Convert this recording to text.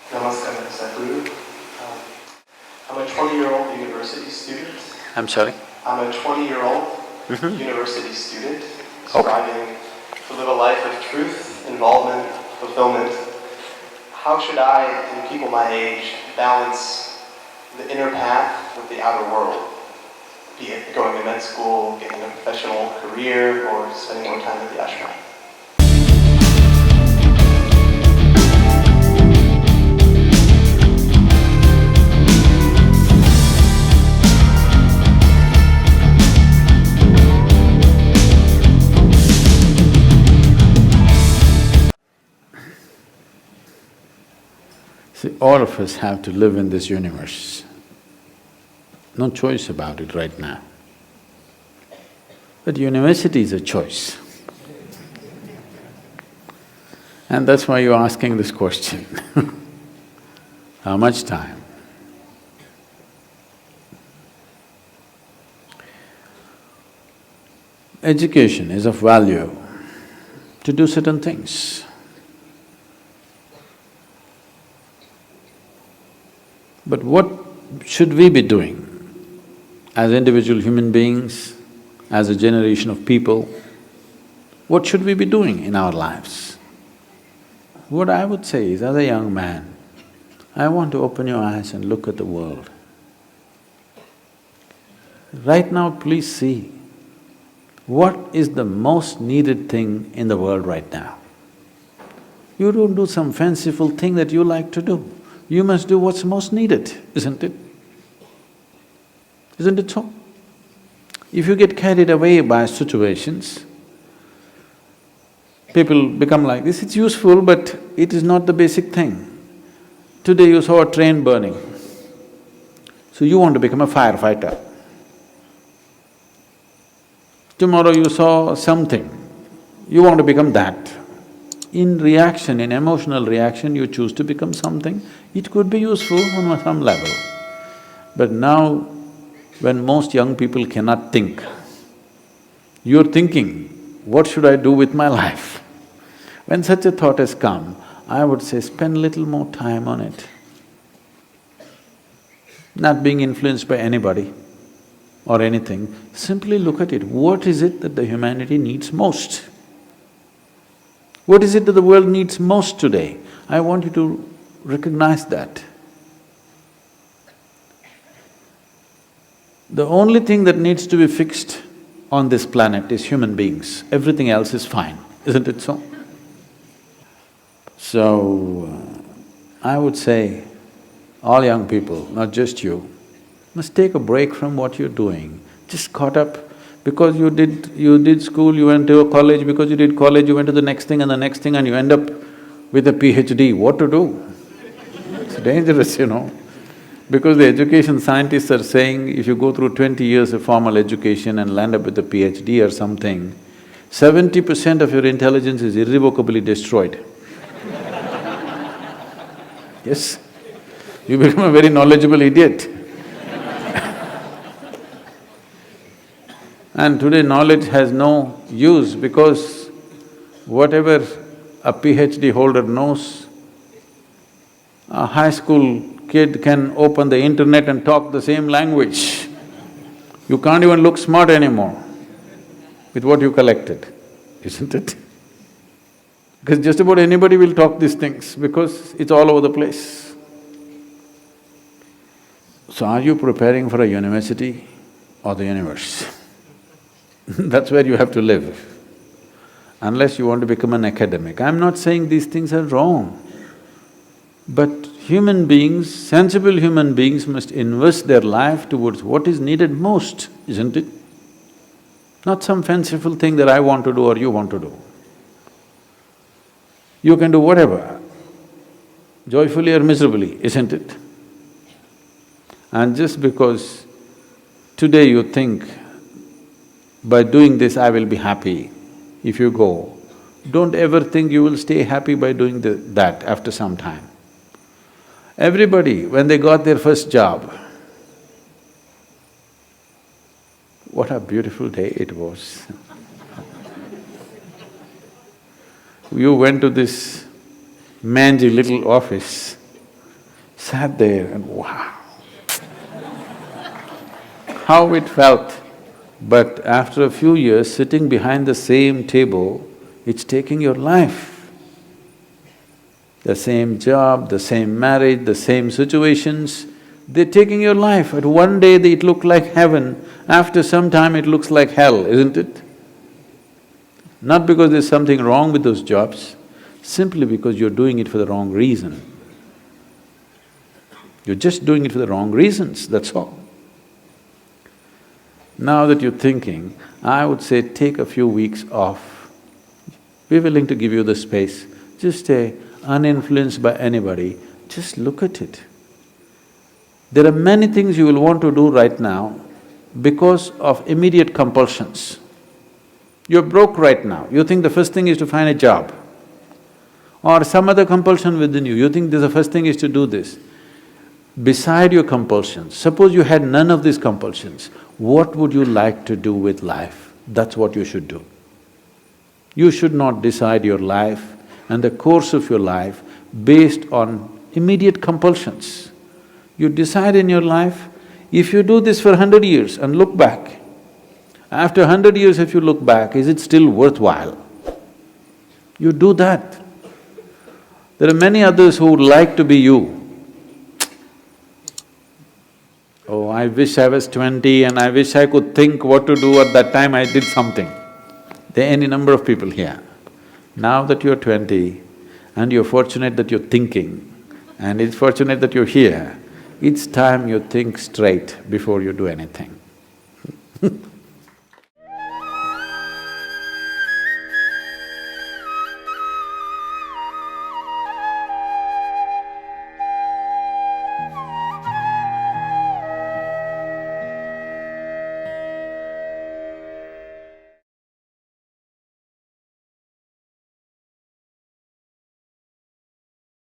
Namaskar, Sadhguru. I'm a 20-year-old university student. I'm sorry? I'm a 20-year-old university student striving to live a life of truth, involvement, fulfillment. How should I and people my age balance the inner path with the outer world? Be it going to med school, getting a professional career, or spending more time at the ashram. See, all of us have to live in this universe. No choice about it right now. But university is a choice. And that's why you're asking this question. How much time? Education is of value to do certain things. But what should we be doing as individual human beings, as a generation of people? What should we be doing in our lives? What I would say is, as a young man, I want to open your eyes and look at the world. Right now, please see, what is the most needed thing in the world right now? You don't do some fanciful thing that you like to do. You must do what's most needed, isn't it? Isn't it so? If you get carried away by situations, people become like this, it's useful but it is not the basic thing. Today you saw a train burning, so you want to become a firefighter. Tomorrow you saw something, you want to become that. In reaction, in emotional reaction, you choose to become something. It could be useful on some level. But now, when most young people cannot think, you're thinking, what should I do with my life? When such a thought has come, I would say spend little more time on it. Not being influenced by anybody or anything, simply look at it. What is it that the humanity needs most? What is it that the world needs most today? I want you to recognize that. The only thing that needs to be fixed on this planet is human beings. Everything else is fine, isn't it so? So, I would say, all young people, not just you, must take a break from what you're doing. Just caught up. Because you did school, you went to a college, because you did college, you went to the next thing and the next thing and you end up with a PhD. What to do? It's dangerous, you know. Because the education scientists are saying if you go through 20 years of formal education and land up with a PhD or something, 70% of your intelligence is irrevocably destroyed. Yes, you become a very knowledgeable idiot. And today knowledge has no use because whatever a PhD holder knows, a high school kid can open the internet and talk the same language. You can't even look smart anymore with what you collected, isn't it? Because just about anybody will talk these things because it's all over the place. So are you preparing for a university or the universe? That's where you have to live, unless you want to become an academic. I'm not saying these things are wrong, but human beings, sensible human beings must invest their life towards what is needed most, isn't it? Not some fanciful thing that I want to do or you want to do. You can do whatever, joyfully or miserably, isn't it? And just because today you think, by doing this I will be happy, if you go, don't ever think you will stay happy by doing that after some time. Everybody, when they got their first job, what a beautiful day it was. You went to this mangy little office Sat there and wow, how it felt. But after a few years, sitting behind the same table, it's taking your life. The same job, the same marriage, the same situations, they're taking your life. At one day it looked like heaven, after some time it looks like hell, isn't it? Not because there's something wrong with those jobs, simply because you're doing it for the wrong reason. You're just doing it for the wrong reasons, that's all. Now that you're thinking, I would say take a few weeks off. We're willing to give you the space. Just stay uninfluenced by anybody, just look at it. There are many things you will want to do right now because of immediate compulsions. You're broke right now, you think the first thing is to find a job. Or some other compulsion within you, you think the first thing is to do this. Beside your compulsions, suppose you had none of these compulsions, what would you like to do with life? That's what you should do. You should not decide your life and the course of your life based on immediate compulsions. You decide in your life, if you do this for 100 years and look back, after 100 years if you look back, is it still worthwhile? You do that. There are many others who would like to be you. Oh, I wish I was 20 and I wish I could think what to do at that time I did something. There are any number of people here. Now that you're 20 and you're fortunate that you're thinking and it's fortunate that you're here, it's time you think straight before you do anything.